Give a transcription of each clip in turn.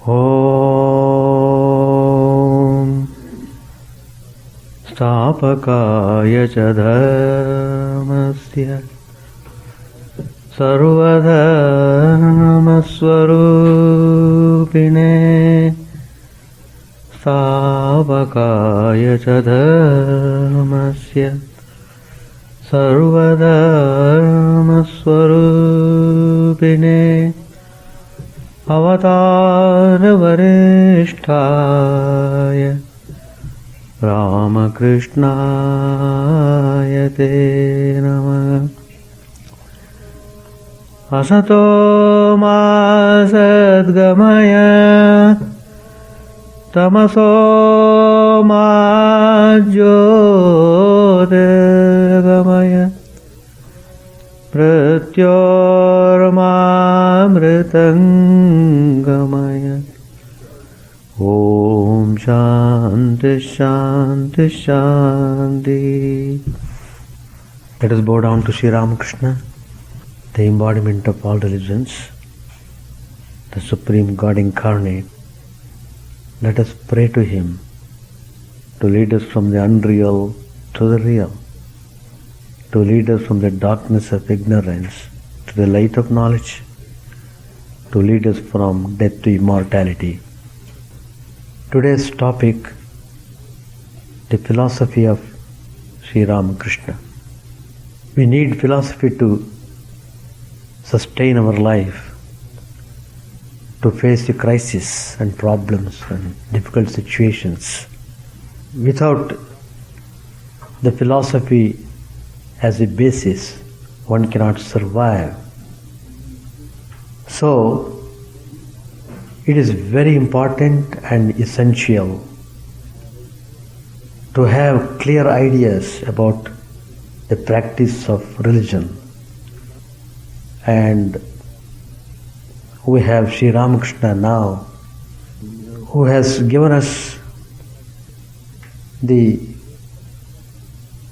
Om Stapakaya ca dharmasya sarvadharmasvarupine Stapakaya ca dharmasya sarvadharmasvarupine Avatara Varishtaya Ramakrishnaya te namaha. Asato ma sadgamaya tamaso ma jyotirgamaya Pratyormamritangamaya. Om Shanti Shanti Shanti. Let us bow down to Sri Ramakrishna, the embodiment of all religions, the Supreme God incarnate. Let us pray to Him to lead us from the unreal to the real, to lead us from the darkness of ignorance to the light of knowledge, to lead us from death to immortality. Today's topic, the philosophy of Sri Ramakrishna. We need philosophy to sustain our life, to face the crisis and problems and difficult situations. Without the philosophy as a basis, one cannot survive. So, it is very important and essential to have clear ideas about the practice of religion. And we have Sri Ramakrishna now, who has given us the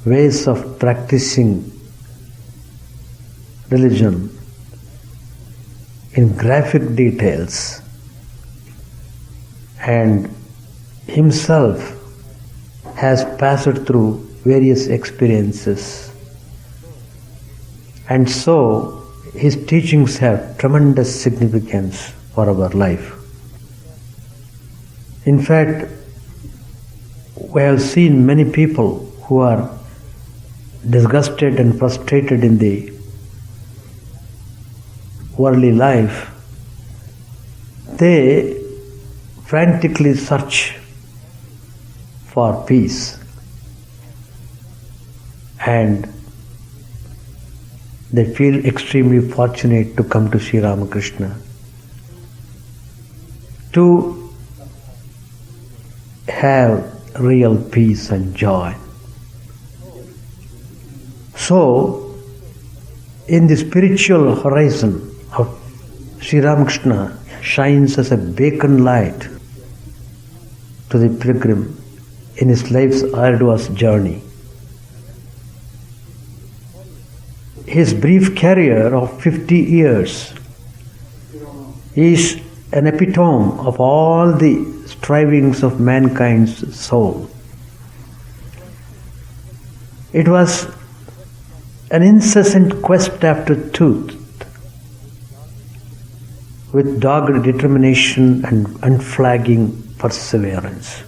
ways of practicing religion in graphic details, and himself has passed through various experiences, and so his teachings have tremendous significance for our life. In fact, we have seen many people who are disgusted and frustrated in the worldly life. They frantically search for peace, and they feel extremely fortunate to come to Sri Ramakrishna to have real peace and joy. So, in the spiritual horizon of Sri Ramakrishna shines as a beacon light to the pilgrim in his life's arduous journey. His brief career of 50 years is an epitome of all the strivings of mankind's soul. It was an incessant quest after truth, with dogged determination and unflagging perseverance.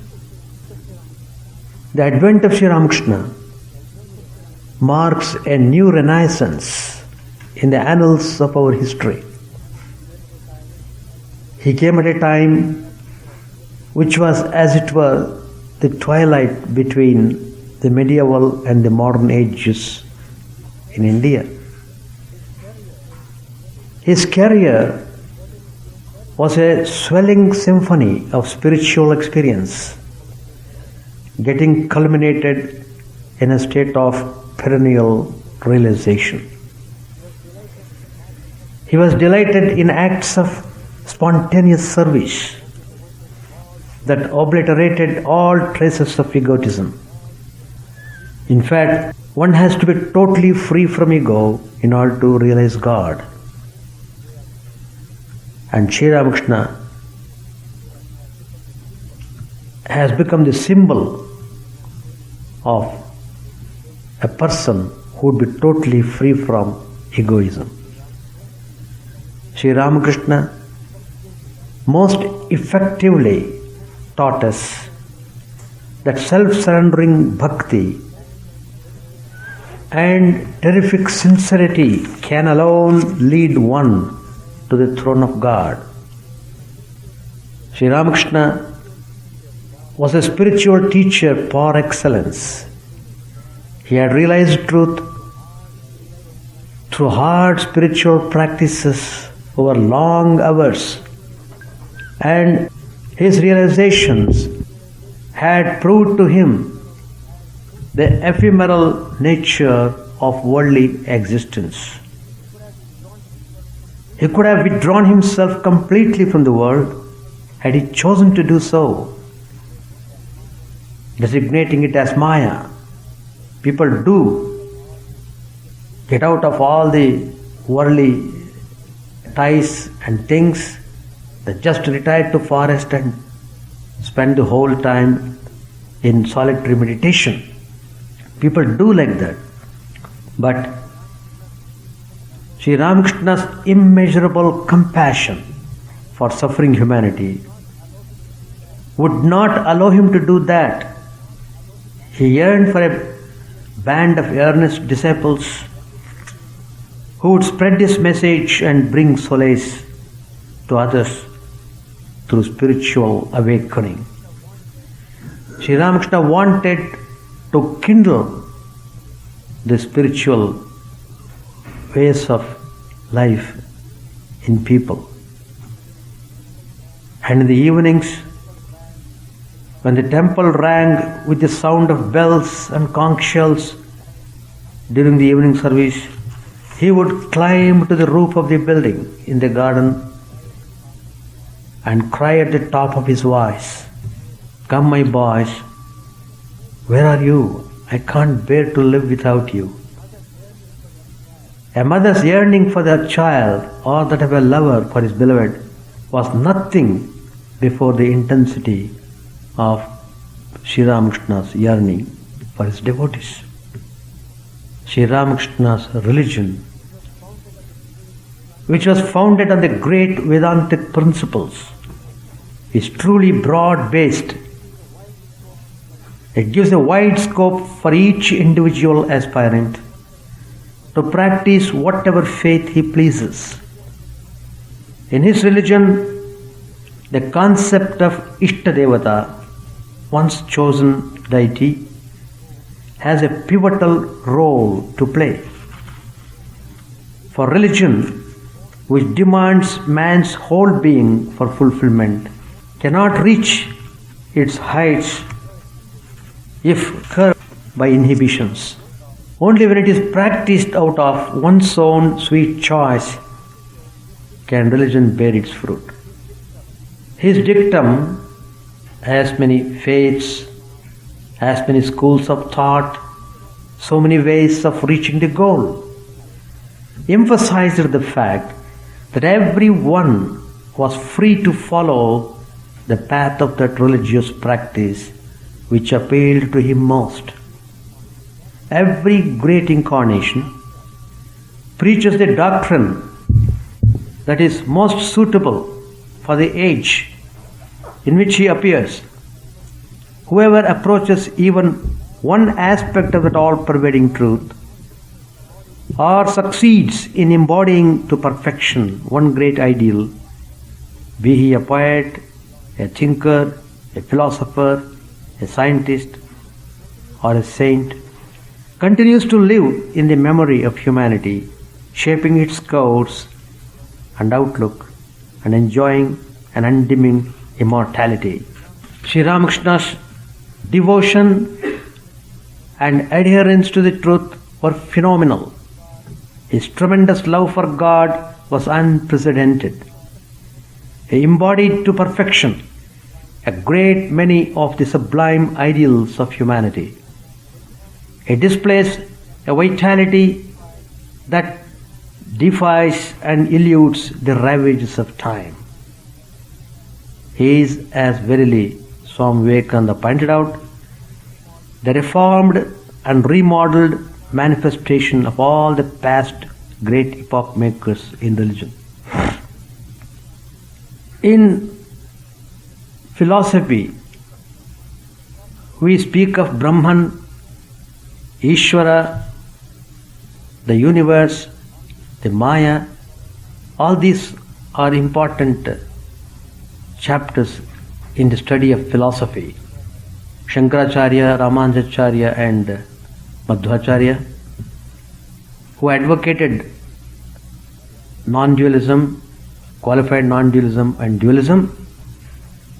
The advent of Sri Ramakrishna marks a new renaissance in the annals of our history. He came at a time which was, as it were, the twilight between the medieval and the modern ages in India. His career was a swelling symphony of spiritual experience, getting culminated in a state of perennial realization. He was delighted in acts of spontaneous service that obliterated all traces of egotism. In fact, one has to be totally free from ego in order to realize God. And Sri Ramakrishna has become the symbol of a person who would be totally free from egoism. Sri Ramakrishna most effectively taught us that self-surrendering bhakti and terrific sincerity can alone lead one to the throne of God. Sri Ramakrishna was a spiritual teacher par excellence. He had realized truth through hard spiritual practices over long hours, and his realizations had proved to him the ephemeral nature of worldly existence. He could have withdrawn himself completely from the world had he chosen to do so, designating it as Maya. People do get out of all the worldly ties and things. They just retire to forest and spend the whole time in solitary meditation. People do like that. But Sri Ramakrishna's immeasurable compassion for suffering humanity would not allow him to do that. He yearned for a band of earnest disciples who would spread his message and bring solace to others through spiritual awakening. Sri Ramakrishna wanted to kindle the spiritual ways of life in people. And in the evenings, when the temple rang with the sound of bells and conch shells during the evening service, he would climb to the roof of the building in the garden and cry at the top of his voice, "Come, my boys, where are you? I can't bear to live without you." A mother's yearning for their child, or that of a lover for his beloved, was nothing before the intensity of Sri Ramakrishna's yearning for his devotees. Sri Ramakrishna's religion, which was founded on the great Vedantic principles, is truly broad-based. It gives a wide scope for each individual aspirant to practice whatever faith he pleases. In his religion, the concept of Ishtadevata, once chosen deity, has a pivotal role to play. For religion, which demands man's whole being for fulfillment, cannot reach its heights if curbed by inhibitions. Only when it is practiced out of one's own sweet choice can religion bear its fruit. His dictum, as many faiths, as many schools of thought, so many ways of reaching the goal, emphasized the fact that everyone was free to follow the path of that religious practice which appealed to him most. Every great incarnation preaches the doctrine that is most suitable for the age in which he appears. Whoever approaches even one aspect of that all-pervading truth, or succeeds in embodying to perfection one great ideal, be he a poet, a thinker, a philosopher, a scientist, or a saint, continues to live in the memory of humanity, shaping its course and outlook and enjoying an undimming immortality. Sri Ramakrishna's devotion and adherence to the truth were phenomenal. His tremendous love for God was unprecedented. He embodied to perfection a great many of the sublime ideals of humanity. He displays a vitality that defies and eludes the ravages of time. He is as verily Swami Vivekananda pointed out, the reformed and remodeled manifestation of all the past great epoch makers in religion. In philosophy, we speak of Brahman, Ishvara, the universe, the Maya. All these are important chapters in the study of philosophy. Shankaracharya, Ramanujacharya and Madhvacharya, who advocated non-dualism, qualified non-dualism and dualism,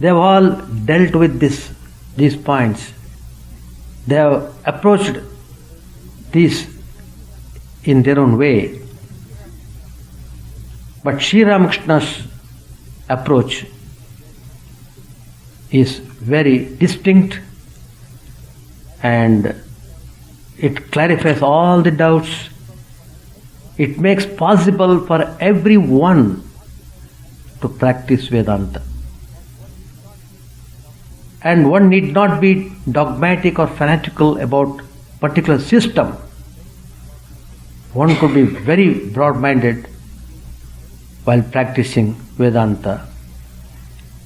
they have all dealt with these points. They have approached these in their own way. But Sri Ramakrishna's approach is very distinct and it clarifies all the doubts. It makes possible for everyone to practice Vedanta. And one need not be dogmatic or fanatical about particular system. One could be very broad-minded while practicing Vedanta.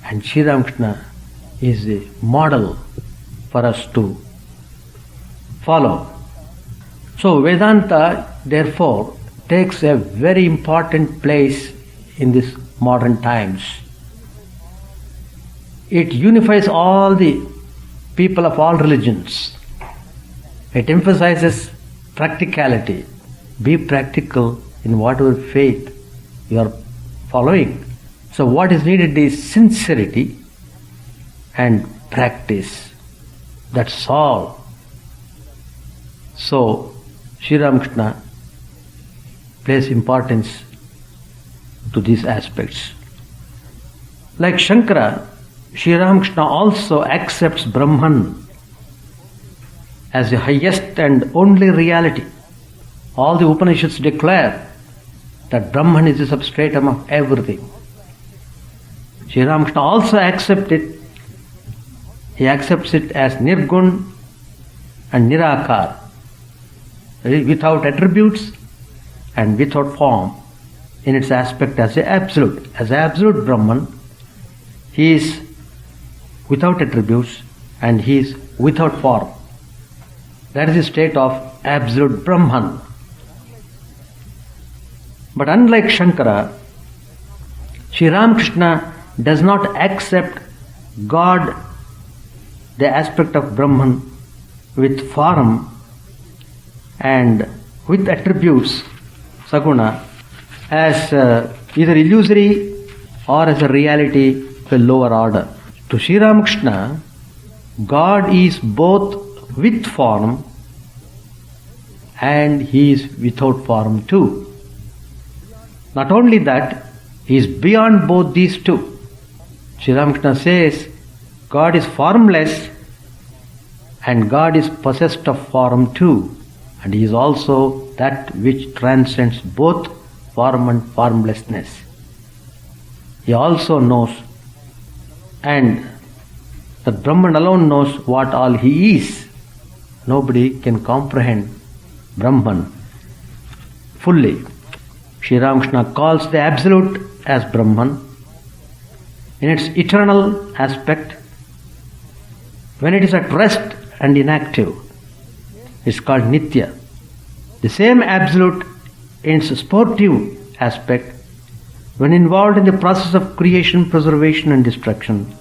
And Sri Ramakrishna is a model for us to follow. So Vedanta, therefore, takes a very important place in these modern times. It unifies all the people of all religions. It emphasizes practicality. Be practical in whatever faith you are following. So what is needed is sincerity and practice. That's all. So Sri Ramakrishna places importance to these aspects. Like Shankara, Sri Ramakrishna also accepts Brahman as the highest and only reality. All the Upanishads declare that Brahman is the substratum of everything. Sri Ramakrishna also accepts it. He accepts it as Nirgun and Nirakar, without attributes and without form, in its aspect as the absolute. As absolute Brahman, he is without attributes and he is without form. That is the state of absolute Brahman. But unlike Shankara, Sri Ramakrishna does not accept God, the aspect of Brahman, with form and with attributes, saguna, as either illusory or as a reality of a lower order. To Sri Ramakrishna, God is both with form and he is without form too. Not only that, he is beyond both these two. Sri Ramakrishna says, God is formless and God is possessed of form too. And he is also that which transcends both form and formlessness. He also knows, and that Brahman alone knows what all he is. Nobody can comprehend Brahman fully. Sri Ramakrishna calls the Absolute as Brahman. In its eternal aspect, when it is at rest and inactive, it's called Nitya. The same Absolute in its sportive aspect, when involved in the process of creation, preservation and destruction,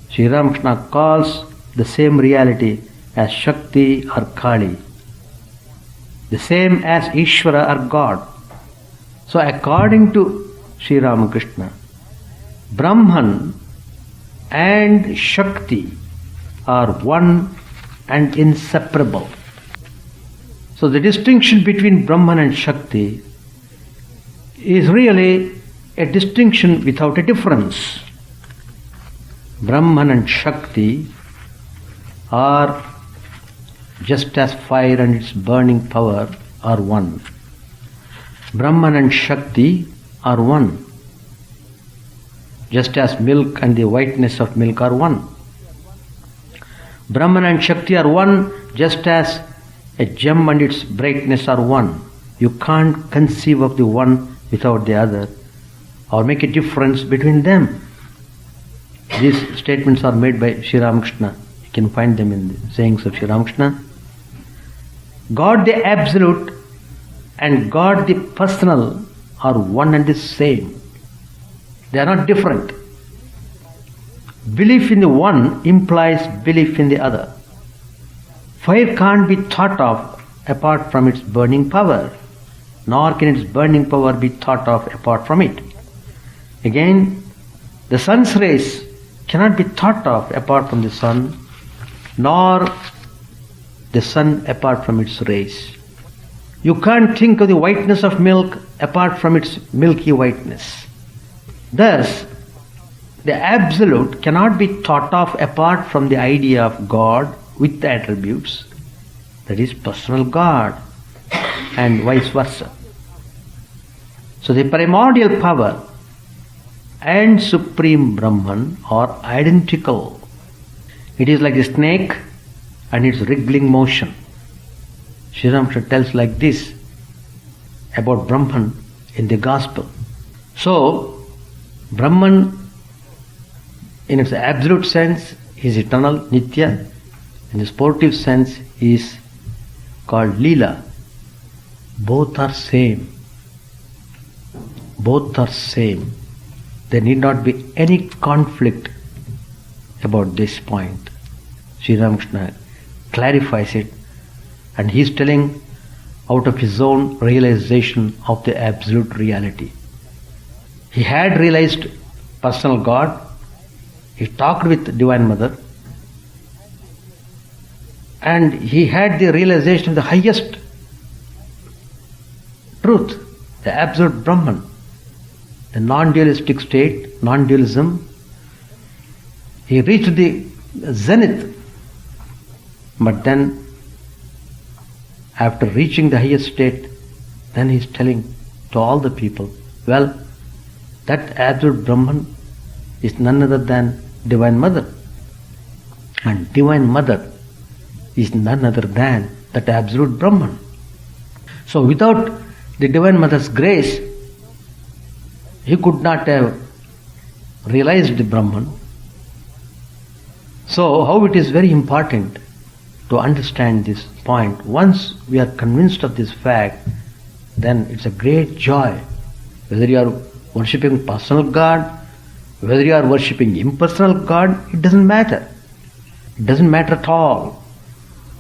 Sri Ramakrishna calls the same reality as Shakti or Kali, the same as Ishvara or God. So according to Sri Ramakrishna, Brahman and Shakti are one and inseparable. So the distinction between Brahman and Shakti is really a distinction without a difference. Brahman and Shakti are just as fire and its burning power are one. Brahman and Shakti are one. Just as milk and the whiteness of milk are one. Brahman and Shakti are one, just as a gem and its brightness are one. You can't conceive of the one without the other, or make a difference between them. These statements are made by Sri Ramakrishna. You can find them in the sayings of Sri Ramakrishna. God the Absolute and God the Personal are one and the same. They are not different. Belief in the one implies belief in the other. Fire can't be thought of apart from its burning power, nor can its burning power be thought of apart from it. Again, the sun's rays cannot be thought of apart from the sun, nor the sun apart from its rays. You can't think of the whiteness of milk apart from its milky whiteness. Thus, the Absolute cannot be thought of apart from the idea of God with the attributes, that is, personal God, and vice versa. So the primordial power and Supreme Brahman are identical. It is like the snake and its wriggling motion. Sri Ramakrishna tells like this about Brahman in the Gospel. So, Brahman in its absolute sense is eternal, Nitya. In the sportive sense is called Leela. Both are same. Both are same. There need not be any conflict about this point. Sri Ramakrishna clarifies it, and he is telling out of his own realization of the absolute reality. He had realized personal God. He talked with Divine Mother, and he had the realization of the highest truth, the absolute Brahman, the non-dualistic state, non-dualism. He reached the zenith, but then after reaching the highest state, then he is telling to all the people, well, that absolute Brahman is none other than Divine Mother, and Divine Mother is none other than that absolute Brahman. So without the Divine Mother's grace, he could not have realized the Brahman. So how it is very important to understand this point. Once we are convinced of this fact, then it's a great joy. Whether you are worshipping personal God, whether you are worshipping impersonal God, it doesn't matter. It doesn't matter at all.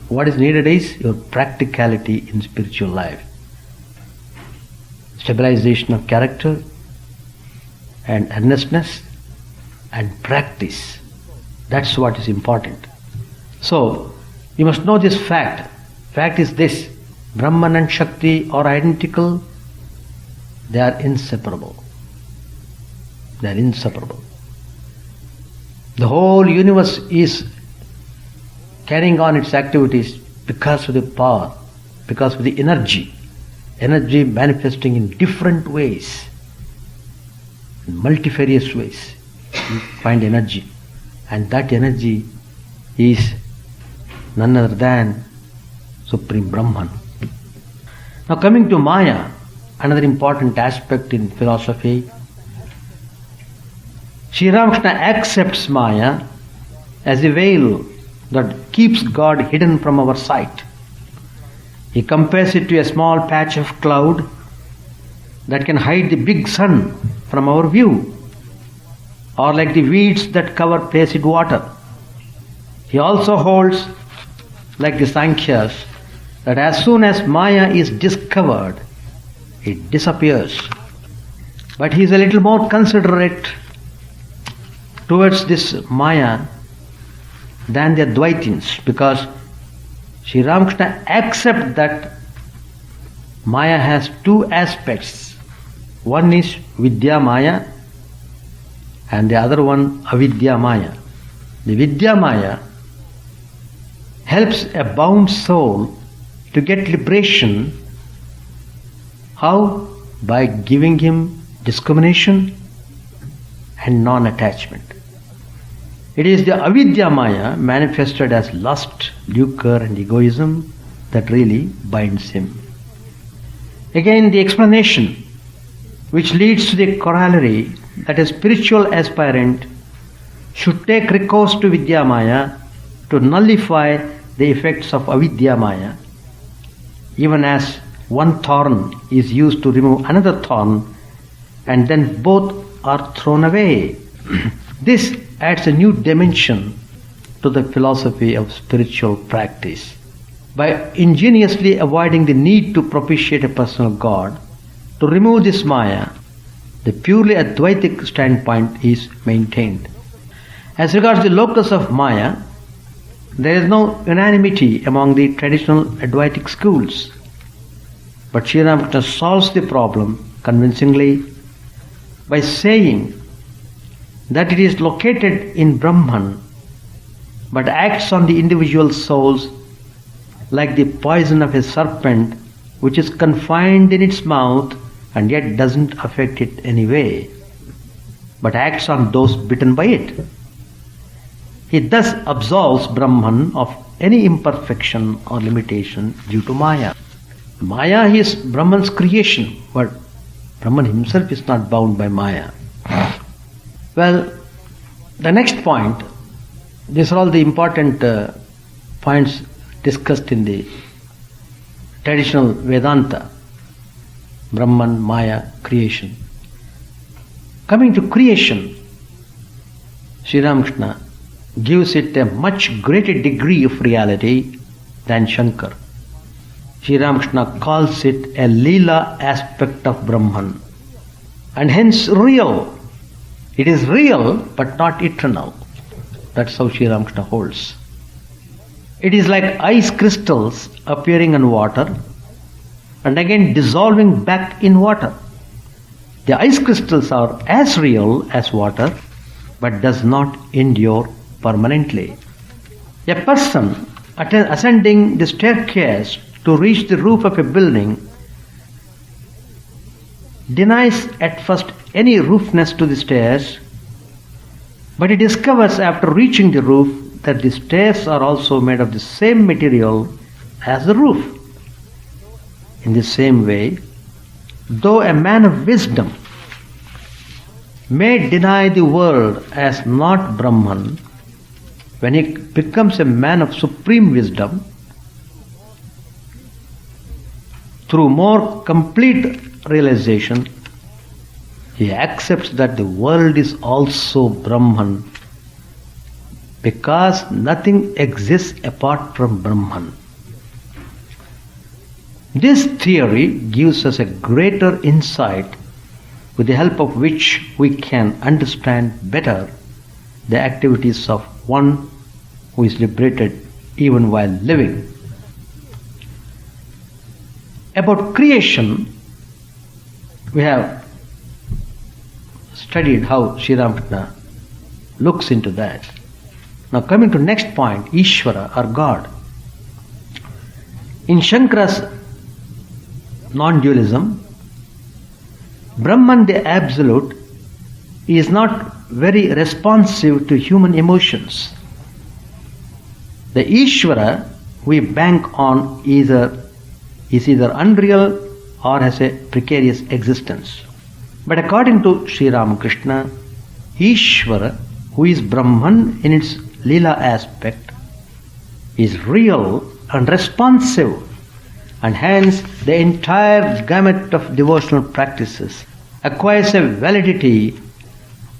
What is needed is your practicality in spiritual life. Stabilization of character and earnestness and practice. That's what is important. So, you must know this fact. Fact is this: Brahman and Shakti are identical. They are inseparable. They are inseparable. The whole universe is carrying on its activities because of the power, because of the energy. Energy manifesting in different ways, in multifarious ways. You find energy. And that energy is none other than Supreme Brahman. Now coming to Maya, another important aspect in philosophy, Sri Ramakrishna accepts Maya as a veil that keeps God hidden from our sight. He compares it to a small patch of cloud that can hide the big sun from our view, or like the weeds that cover placid water. He also holds, like the Sankhyas, that as soon as Maya is discovered, it disappears. But he is a little more considerate towards this Maya than the Advaitins, because Sri Ramakrishna accepts that Maya has two aspects. One is Vidya Maya and the other one Avidya Maya. The Vidya Maya helps a bound soul to get liberation. How? By giving him discrimination and non-attachment. It is the avidya maya manifested as lust, lucre and egoism that really binds him. Again, the explanation which leads to the corollary that a spiritual aspirant should take recourse to vidya maya to nullify the effects of avidya maya, even as one thorn is used to remove another thorn and then both are thrown away. This adds a new dimension to the philosophy of spiritual practice. By ingeniously avoiding the need to propitiate a personal God, to remove this maya, the purely Advaitic standpoint is maintained. As regards the locus of maya, there is no unanimity among the traditional Advaitic schools. But Sri Ramakrishna solves the problem convincingly by saying that it is located in Brahman but acts on the individual souls like the poison of a serpent which is confined in its mouth and yet doesn't affect it anyway, but acts on those bitten by it. He thus absolves Brahman of any imperfection or limitation due to Maya. Maya is Brahman's creation, but Brahman himself is not bound by Maya. Well, the next point, these are all the important points discussed in the traditional Vedanta. Brahman, Maya, creation. Coming to creation, Sri Ramakrishna gives it a much greater degree of reality than Shankar. Sri Ramakrishna calls it a Leela aspect of Brahman and hence real. It is real but not eternal. That's how Sri Ramakrishna holds. It is like ice crystals appearing in water and again dissolving back in water. The ice crystals are as real as water but does not endure permanently. A person ascending the staircase to reach the roof of a building denies at first any roofness to the stairs, but he discovers after reaching the roof that the stairs are also made of the same material as the roof. In the same way, though a man of wisdom may deny the world as not Brahman, when he becomes a man of supreme wisdom, through more complete realization, he accepts that the world is also Brahman because nothing exists apart from Brahman. This theory gives us a greater insight with the help of which we can understand better the activities of one who is liberated even while living. About creation, we have studied how Sri Ramakrishna looks into that. Now coming to next point, Ishvara or God. In Shankara's non-dualism, Brahman the Absolute is not very responsive to human emotions. The Ishvara we bank on is either unreal or has a precarious existence. But according to Sri Ramakrishna, Ishvara, who is Brahman in its Leela aspect, is real and responsive, and hence the entire gamut of devotional practices acquires a validity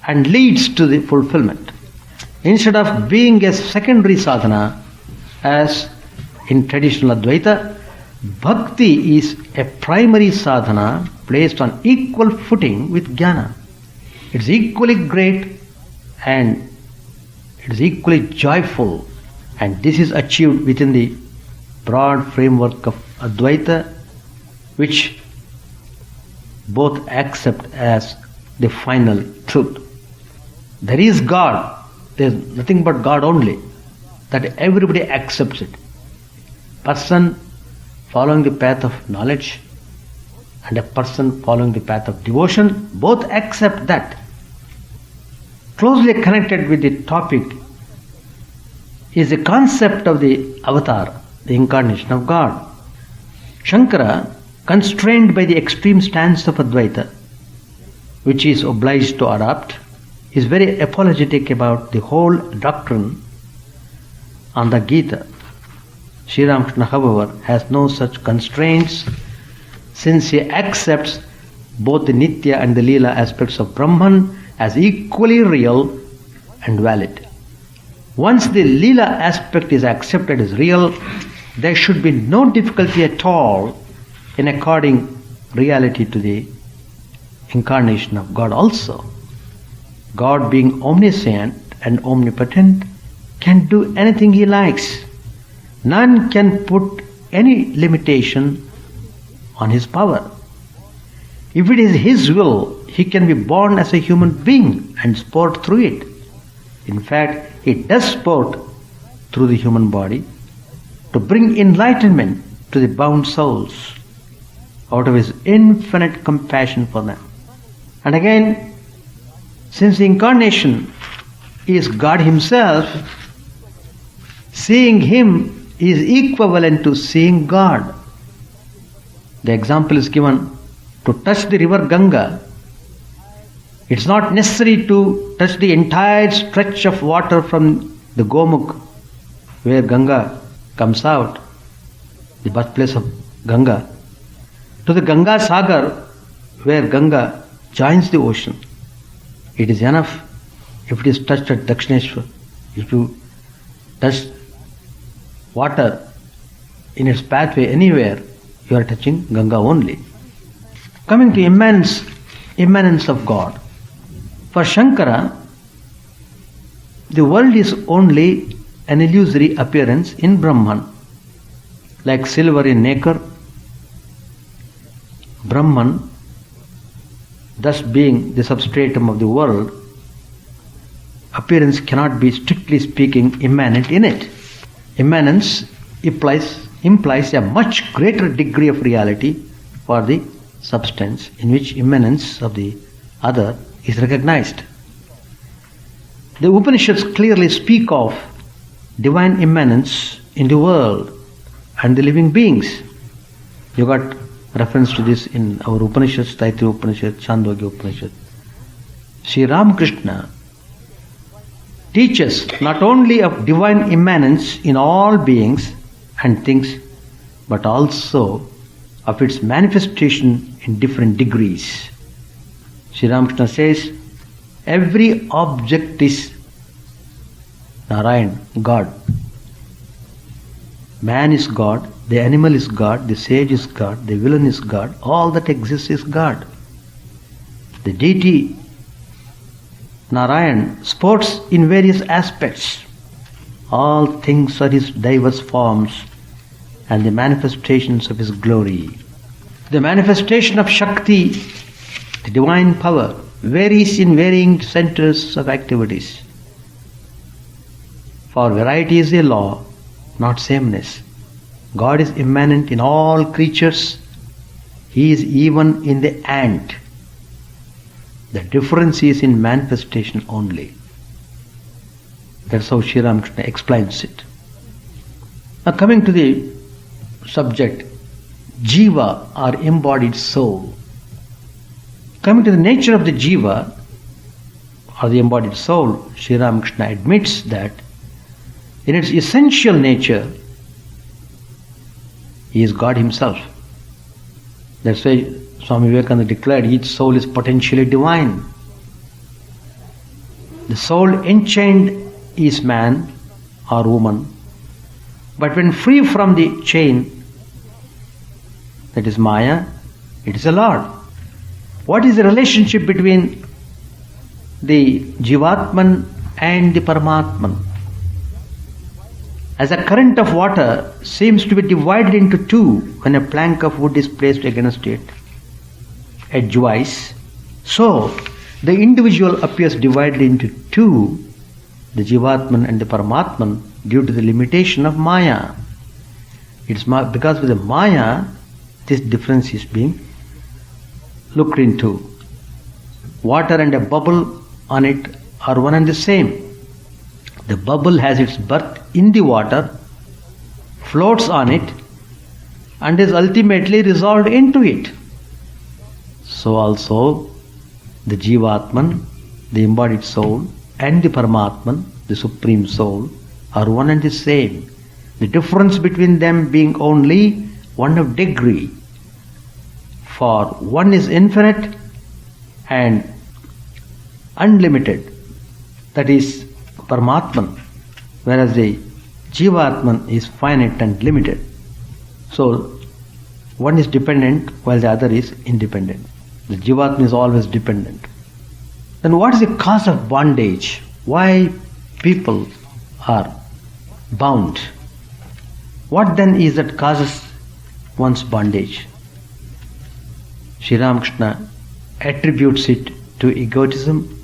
and leads to the fulfillment. Instead of being a secondary sadhana, as in traditional Advaita, Bhakti is a primary sadhana placed on equal footing with Jnana. It's equally great and it is equally joyful, and this is achieved within the broad framework of Advaita, which both accept as the final truth. There is God, there is nothing but God only, that everybody accepts it. Person following the path of knowledge and a person following the path of devotion, both accept that. Closely connected with the topic is a concept of the avatar, the incarnation of God. Shankara, constrained by the extreme stance of Advaita, which he is obliged to adopt, is very apologetic about the whole doctrine on the Gita. Sri Ramakrishna, however, has no such constraints, since he accepts both the Nitya and the Leela aspects of Brahman as equally real and valid. Once the Leela aspect is accepted as real, there should be no difficulty at all in according reality to the incarnation of God also. God, being omniscient and omnipotent, can do anything he likes. None can put any limitation on his power. If it is his will, he can be born as a human being and sport through it. In fact, he does sport through the human body to bring enlightenment to the bound souls out of his infinite compassion for them. And again, since the incarnation is God himself, seeing him is equivalent to seeing God. The example is given to touch the river Ganga. It's not necessary to touch the entire stretch of water from the Gomukh, where Ganga comes out, the birthplace of Ganga, to the Ganga Sagar, where Ganga joins the ocean. It is enough if it is touched at Dakshineshwar. If you touch water in its pathway anywhere, you are touching Ganga only. Coming to immanence of God. For Shankara, the world is only an illusory appearance in Brahman. Like silver in nacre, Brahman, thus being the substratum of the world, appearance cannot be, strictly speaking, immanent in it. Immanence implies a much greater degree of reality for the substance, in which immanence of the other is recognized. The Upanishads clearly speak of divine immanence in the world and the living beings. You got reference to this in our Upanishads, Taittiriya Upanishad, Chandogya Upanishad. Sri Ramakrishna teaches not only of divine immanence in all beings and things, but also of its manifestation in different degrees. Sri Ramakrishna says, every object is Narayan, God. Man is God, the animal is God, the sage is God, the villain is God, all that exists is God. The deity Narayan sports in various aspects. All things are his diverse forms and the manifestations of his glory. The manifestation of Shakti, the divine power, varies in varying centers of activities. For variety is a law, not sameness. God is immanent in all creatures. He is even in the ant. The difference is in manifestation only. That's how Sri Ramakrishna explains it. Now coming to the subject, Jiva or embodied soul. Coming to the nature of the Jiva or the embodied soul, Sri Ramakrishna admits that in its essential nature, he is God himself. That's why Swami Vivekananda declared each soul is potentially divine. The soul enchained is man or woman, but when free from the chain, that is Maya, it is a Lord. What is the relationship between the Jivatman and the Paramatman? As a current of water seems to be divided into two when a plank of wood is placed against it, edgewise, so the individual appears divided into two, the Jivatman and the Paramatman, due to the limitation of Maya. It's because with the Maya, this difference is being looked into. Water and a bubble on it are one and the same. The bubble has its birth in the water, floats on it, and is ultimately resolved into it. So also the Jivatman, the embodied soul, and the Paramatman, the Supreme Soul, are one and the same. The difference between them being only one of degree. For one is infinite and unlimited, that is Paramatman, whereas the Jivatman is finite and limited. So one is dependent while the other is independent. The Jivatma is always dependent. Then what is the cause of bondage? Why people are bound? What then is that causes one's bondage? Sri Ramakrishna attributes it to egotism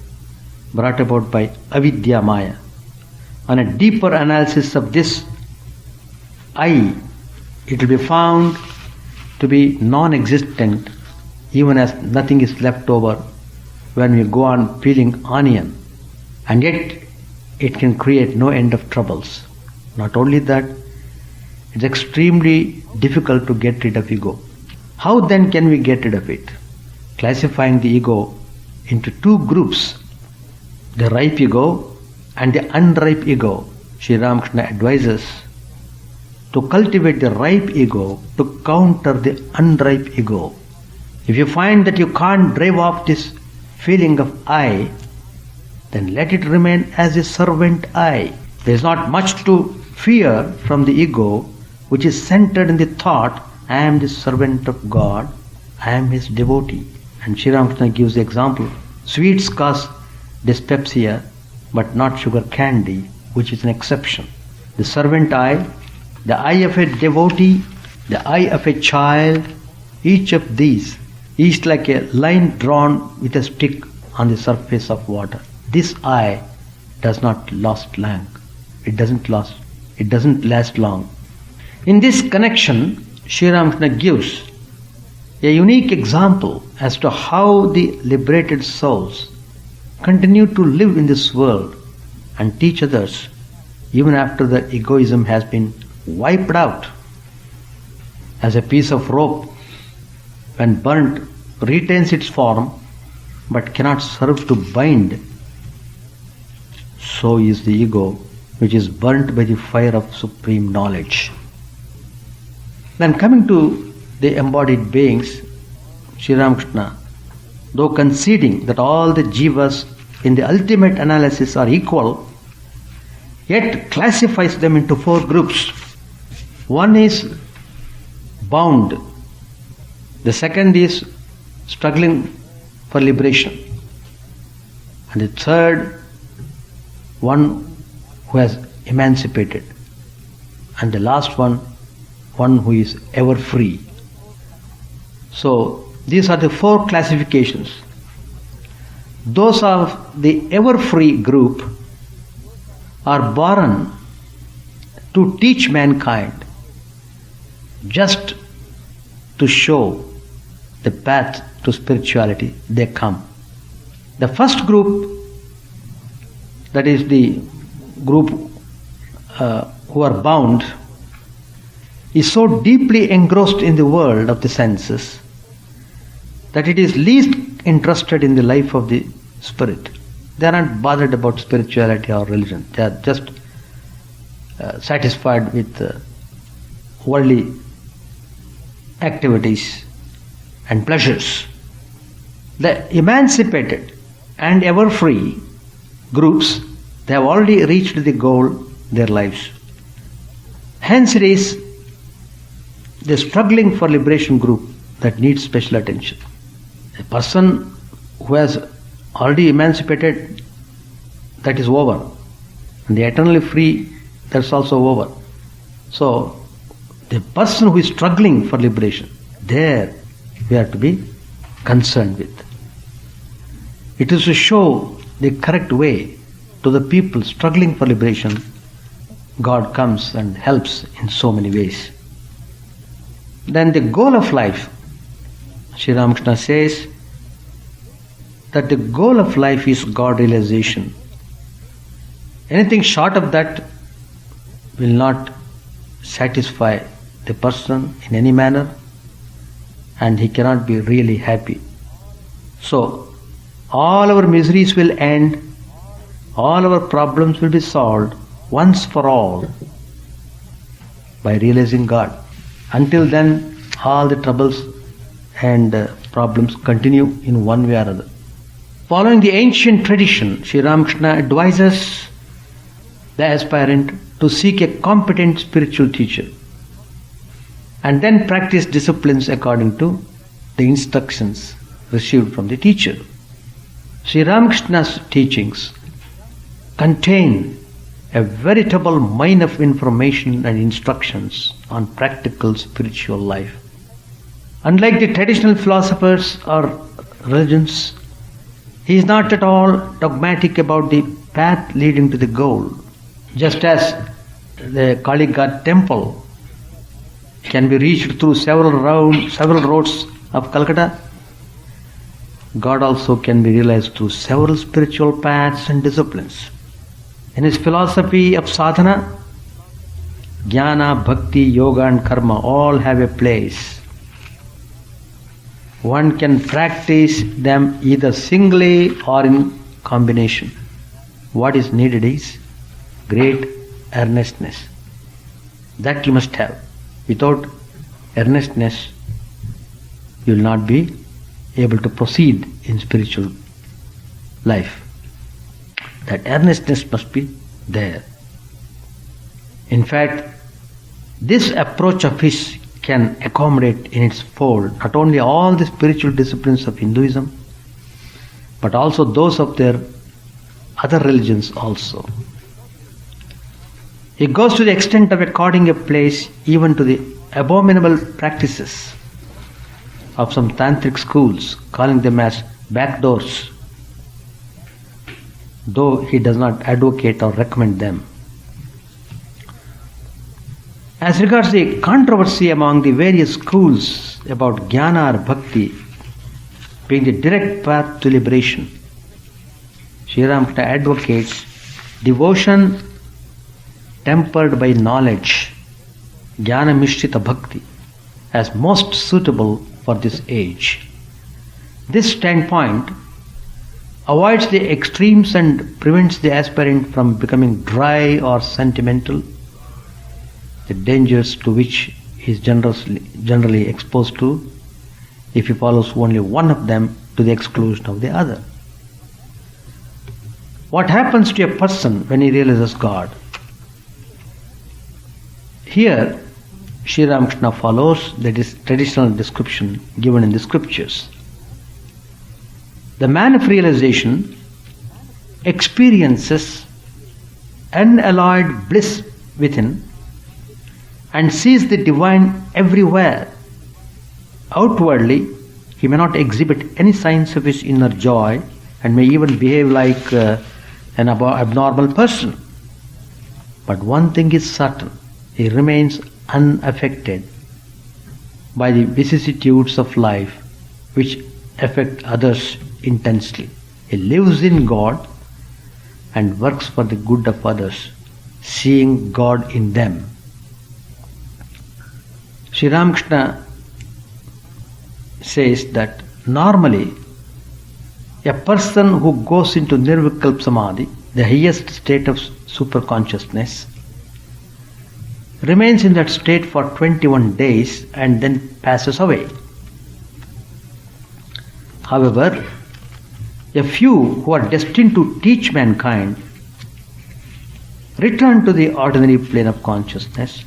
brought about by avidya maya. On a deeper analysis of this I, it will be found to be non-existent, even as nothing is left over when we go on peeling onion, and yet it can create no end of troubles. Not only that, it's extremely difficult to get rid of ego. How then can we get rid of it? Classifying the ego into two groups, the ripe ego and the unripe ego, Sri Ramakrishna advises to cultivate the ripe ego to counter the unripe ego. If you find that you can't drive off this feeling of I, then let it remain as a servant I. There is not much to fear from the ego, which is centered in the thought, I am the servant of God, I am His devotee. And Sri Ramakrishna gives the example, sweets cause dyspepsia, but not sugar candy, which is an exception. The servant I, the eye of a devotee, the eye of a child, each of these is like a line drawn with a stick on the surface of water. This eye does not last long. It doesn't last long. In this connection, Sri Ramakrishna gives a unique example as to how the liberated souls continue to live in this world and teach others even after the egoism has been wiped out. As a piece of rope, when burnt, retains its form but cannot serve to bind, so is the ego, which is burnt by the fire of supreme knowledge. Then coming to the embodied beings, Sri Ramakrishna, though conceding that all the jivas in the ultimate analysis are equal, yet classifies them into four groups. One is bound, the second is struggling for liberation, and the third, one who has emancipated, and the last one who is ever free. So these are the four classifications. Those of the ever free group are born to teach mankind, just to show the path to spirituality. They come. The first group, that is the group who are bound, is so deeply engrossed in the world of the senses that it is least interested in the life of the spirit. They are not bothered about spirituality or religion. They are just satisfied with worldly activities and pleasures. The emancipated and ever free groups, they have already reached the goal, their lives. Hence it is the struggling for liberation group that needs special attention. A person who has already emancipated, that is over. And the eternally free, that's also over. So the person who is struggling for liberation, there we are to be concerned with. It is to show the correct way to the people struggling for liberation. God comes and helps in so many ways. Then the goal of life, Sri Ramakrishna says that the goal of life is God realization. Anything short of that will not satisfy the person in any manner, and he cannot be really happy. So, all our miseries will end, all our problems will be solved once for all by realizing God. Until then, all the troubles and problems continue in one way or other. Following the ancient tradition, Sri Ramakrishna advises the aspirant to seek a competent spiritual teacher and then practice disciplines according to the instructions received from the teacher. Sri Ramakrishna's teachings contain a veritable mine of information and instructions on practical spiritual life. Unlike the traditional philosophers or religions, he is not at all dogmatic about the path leading to the goal. Just as the Kali God temple can be reached through several roads of Calcutta, God also can be realized through several spiritual paths and disciplines. In his philosophy of sadhana, jnana, bhakti, yoga and karma all have a place. One can practice them either singly or in combination. What is needed is great earnestness. That you must have. Without earnestness, you will not be able to proceed in spiritual life. That earnestness must be there. In fact, this approach of his can accommodate in its fold not only all the spiritual disciplines of Hinduism, but also those of their other religions also. He goes to the extent of according a place even to the abominable practices of some tantric schools, calling them as backdoors, though he does not advocate or recommend them. As regards the controversy among the various schools about jnana or bhakti being the direct path to liberation, Sri Ramakrishna advocates devotion tempered by knowledge, jnana mishrita bhakti, as most suitable for this age. This standpoint avoids the extremes and prevents the aspirant from becoming dry or sentimental, the dangers to which he is generally exposed to if he follows only one of them to the exclusion of the other. What happens to a person when he realizes God? Here, Sri Ramakrishna follows the traditional description given in the scriptures. The man of realization experiences unalloyed bliss within and sees the divine everywhere. Outwardly, he may not exhibit any signs of his inner joy and may even behave like an abnormal person. But one thing is certain, he remains unaffected by the vicissitudes of life which affect others intensely. He lives in God and works for the good of others, seeing God in them. Sri Ramakrishna says that normally a person who goes into nirvikalpa samadhi, the highest state of superconsciousness, remains in that state for 21 days and then passes away. However, a few who are destined to teach mankind return to the ordinary plane of consciousness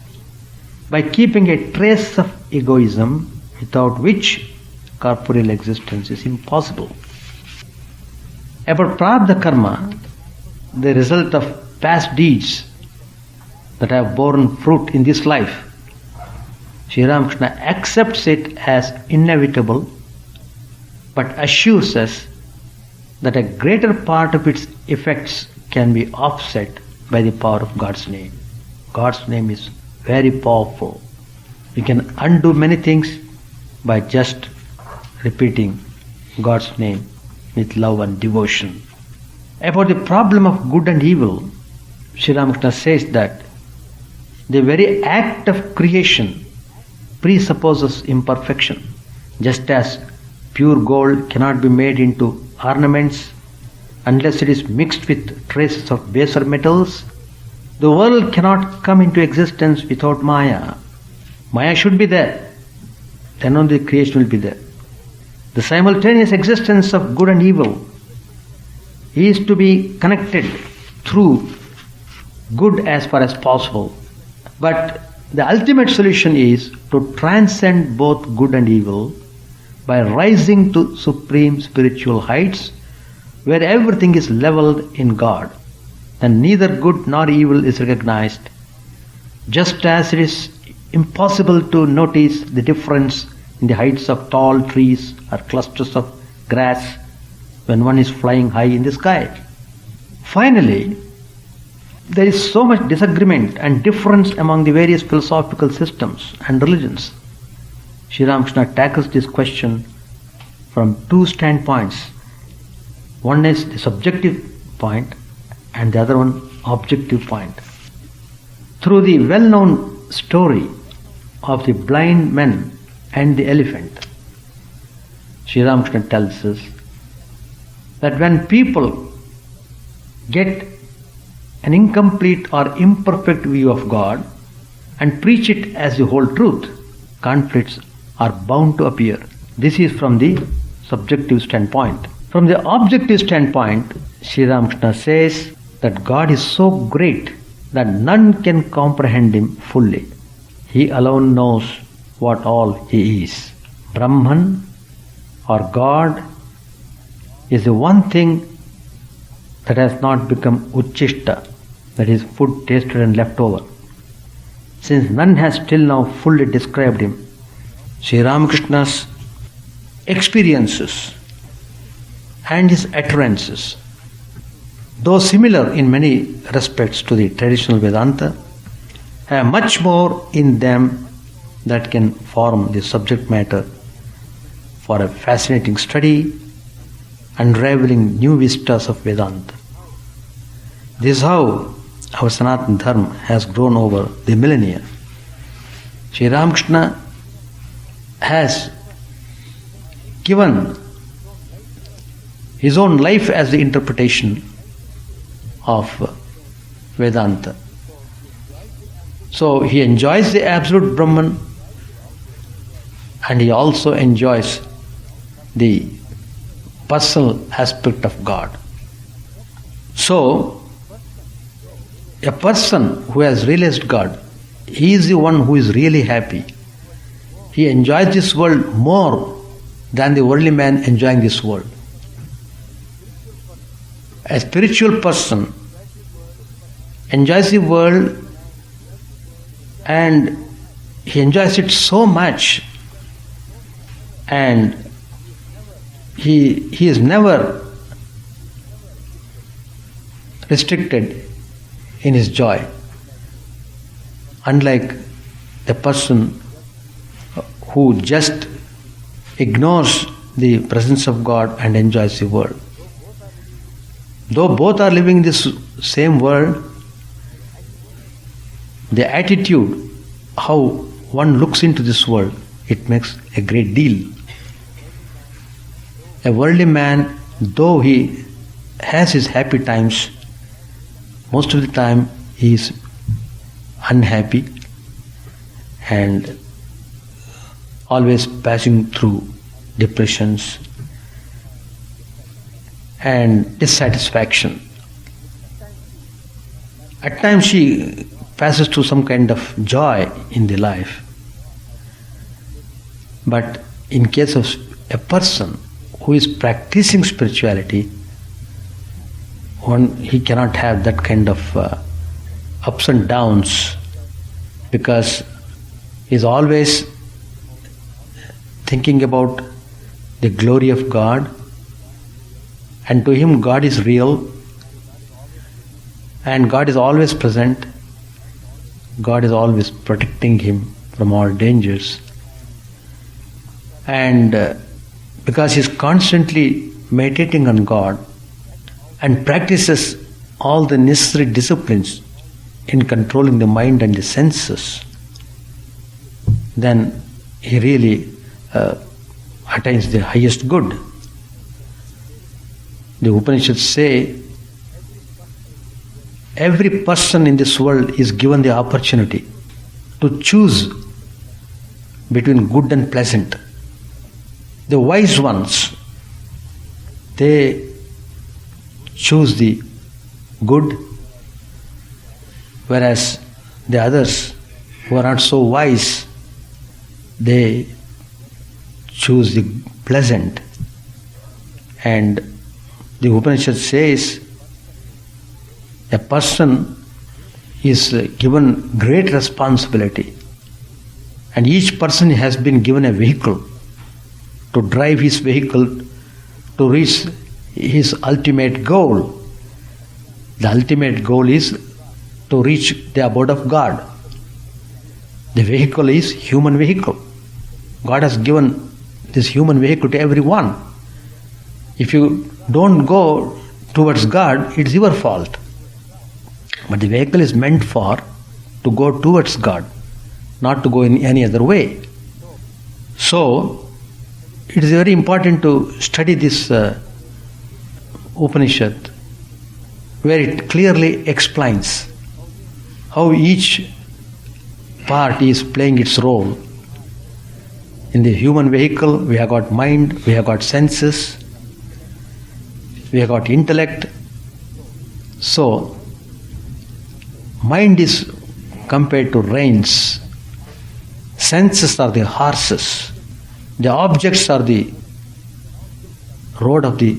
by keeping a trace of egoism without which corporeal existence is impossible. About prarabdha karma, the result of past deeds that have borne fruit in this life, Sri Ramakrishna accepts it as inevitable but assures us that a greater part of its effects can be offset by the power of God's name. God's name is very powerful. We can undo many things by just repeating God's name with love and devotion. About the problem of good and evil, Sri Ramakrishna says that the very act of creation presupposes imperfection. Just as pure gold cannot be made into ornaments unless it is mixed with traces of baser metals, the world cannot come into existence without Maya. Maya should be there, then only creation will be there. The simultaneous existence of good and evil is to be connected through good as far as possible. But the ultimate solution is to transcend both good and evil by rising to supreme spiritual heights where everything is leveled in God and neither good nor evil is recognized. Just as it is impossible to notice the difference in the heights of tall trees or clusters of grass when one is flying high in the sky. Finally, there is so much disagreement and difference among the various philosophical systems and religions. Sri Ramakrishna tackles this question from two standpoints. One is the subjective point and the other one objective point. Through the well-known story of the blind man and the elephant, Sri Ramakrishna tells us that when people get an incomplete or imperfect view of God and preach it as the whole truth, conflicts are bound to appear. This is from the subjective standpoint. From the objective standpoint, Sri Ramakrishna says that God is so great that none can comprehend Him fully. He alone knows what all He is. Brahman or God is the one thing that has not become uchishta, that is food tasted and left over. Since none has till now fully described Him, Sri Ramakrishna's experiences and his utterances, though similar in many respects to the traditional Vedanta, have much more in them that can form the subject matter for a fascinating study, unraveling new vistas of Vedanta. This is how our Sanatana Dharma has grown over the millennia. Sri Ramakrishna has given his own life as the interpretation of Vedanta. So he enjoys the absolute Brahman and he also enjoys the personal aspect of God. So, a person who has realized God, he is the one who is really happy. He enjoys this world more than the worldly man enjoying this world. A spiritual person enjoys the world and he enjoys it so much, and he is never restricted in his joy, unlike the person who just ignores the presence of God and enjoys the world. Though both are living in this same world, the attitude, how one looks into this world, it makes a great deal. A worldly man, though he has his happy times, most of the time he is unhappy and always passing through depressions and dissatisfaction. At times she passes through some kind of joy in the life. But in case of a person who is practicing spirituality, he cannot have that kind of ups and downs, because he is always thinking about the glory of God, and to him God is real and God is always present. God is always protecting him from all dangers, and because he is constantly meditating on God and practices all the necessary disciplines in controlling the mind and the senses, then he really attains the highest good. The Upanishads say every person in this world is given the opportunity to choose between good and pleasant. The wise ones, they choose the good, whereas the others who are not so wise, they choose the pleasant. And the Upanishad says a person is given great responsibility, and each person has been given a vehicle to drive his vehicle to reach his ultimate goal. The ultimate goal is to reach the abode of God. The vehicle is human vehicle. God has given this human vehicle to everyone. If you don't go towards God, it's your fault. But the vehicle is meant for to go towards God, not to go in any other way. So, it is very important to study this Upanishad, where it clearly explains how each part is playing its role. In the human vehicle, we have got mind, we have got senses, we have got intellect. So, mind is compared to reins, senses are the horses, the objects are the road of the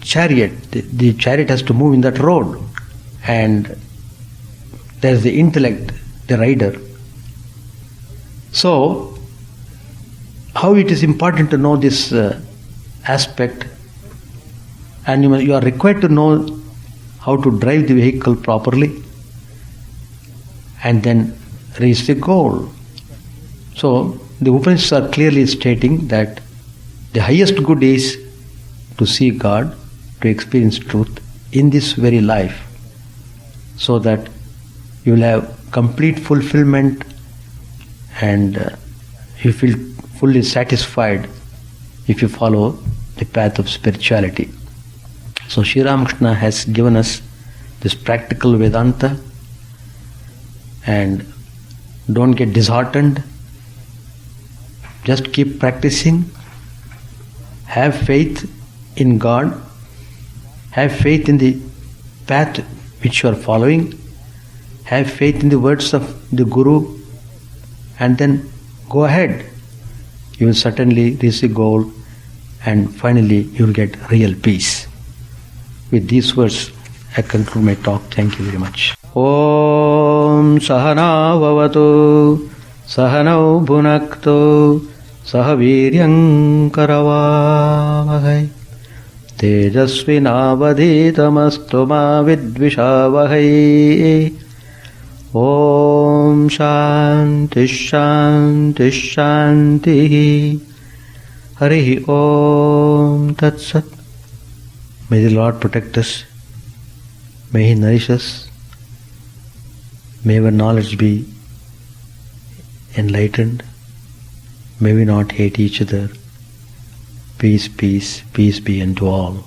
chariot. The chariot has to move in that road, and there is the intellect, the rider. So, how it is important to know this aspect, and you are required to know how to drive the vehicle properly and then reach the goal. So, the Upanishads are clearly stating that the highest good is to see God, to experience truth in this very life, so that you will have complete fulfillment and you feel fully satisfied if you follow the path of spirituality. So Sri Ramakrishna has given us this practical Vedanta, and don't get disheartened. Just keep practicing. Have faith in God. Have faith in the path which you are following. Have faith in the words of the Guru, and then go ahead. You will certainly reach the goal, and finally you will get real peace. With these words, I conclude my talk. Thank you very much. Om Sahana Vavatu Sahanau Bhunaktu Sahaviryam Karavavahai Tejasvinavadhitamastu ma vidvishavahai. Om Shanti Shanti Shanti. Harihi Om Tat Sat. May the Lord protect us. May He nourish us. May our knowledge be enlightened. May we not hate each other. Peace, peace, peace be unto all.